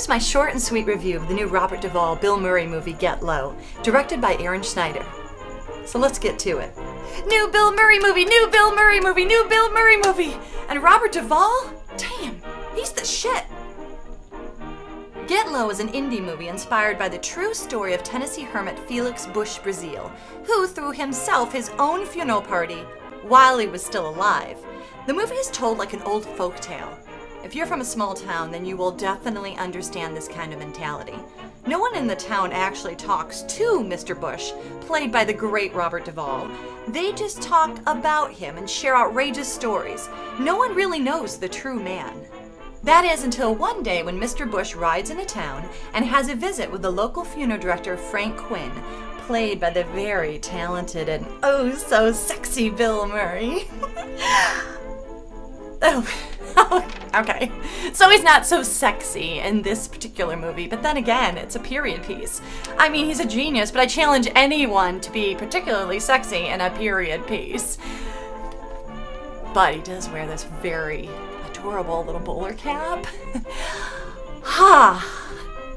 Here's my short and sweet review of the new Robert Duvall, Bill Murray movie Get Low, directed by Aaron Schneider. So let's get to it. New Bill Murray movie, new Bill Murray movie, new Bill Murray movie! And Robert Duvall? Damn, he's the shit! Get Low is an indie movie inspired by the true story of Tennessee hermit Felix Bush Brazil, who threw himself his own funeral party while he was still alive. The movie is told like an old folk tale. If you're from a small town, then you will definitely understand this kind of mentality. No one in the town actually talks to Mr. Bush, played by the great Robert Duvall. They just talk about him and share outrageous stories. No one really knows the true man. That is until one day when Mr. Bush rides into town and has a visit with the local funeral director Frank Quinn, played by the very talented and oh so sexy Bill Murray. Okay. So he's not so sexy in this particular movie, but then again, it's a period piece. I mean, he's a genius, but I challenge anyone to be particularly sexy in a period piece. But he does wear this very adorable little bowler cap.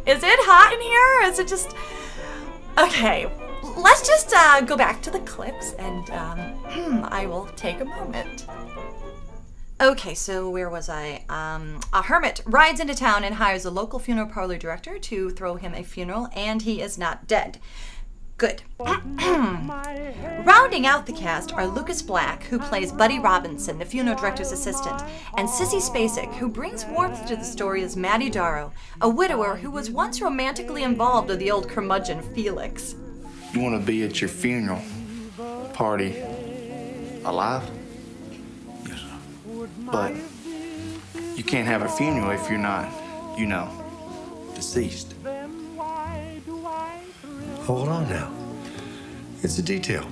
Is it hot in here? Or is it just... Okay, let's just go back to the clips and I will take a moment. Okay, so where was I? A hermit rides into town and hires a local funeral parlor director to throw him a funeral, and he is not dead. Good. Rounding out the cast are Lucas Black, who plays Buddy Robinson, the funeral director's assistant, and Sissy Spacek, who brings warmth to the story as Maddie Darrow, a widower who was once romantically involved with the old curmudgeon Felix. You want to be at your funeral party alive? But you can't have a funeral if you're not, deceased. Hold on now. It's a detail.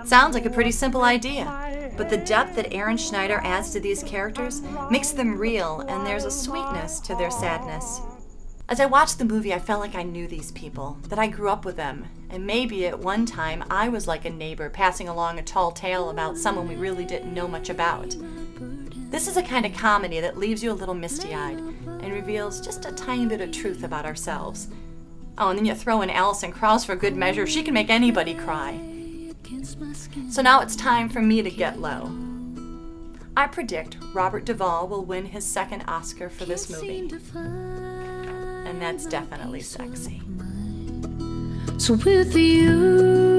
Sounds like a pretty simple idea, but the depth that Aaron Schneider adds to these characters makes them real, and there's a sweetness to their sadness. As I watched the movie, I felt like I knew these people, that I grew up with them, and maybe at one time I was like a neighbor passing along a tall tale about someone we really didn't know much about. This is a kind of comedy that leaves you a little misty-eyed and reveals just a tiny bit of truth about ourselves. Oh, and then you throw in Alison Krauss for good measure. She can make anybody cry. So now it's time for me to get low. I predict Robert Duvall will win his second Oscar for this movie. And that's definitely sexy. So with you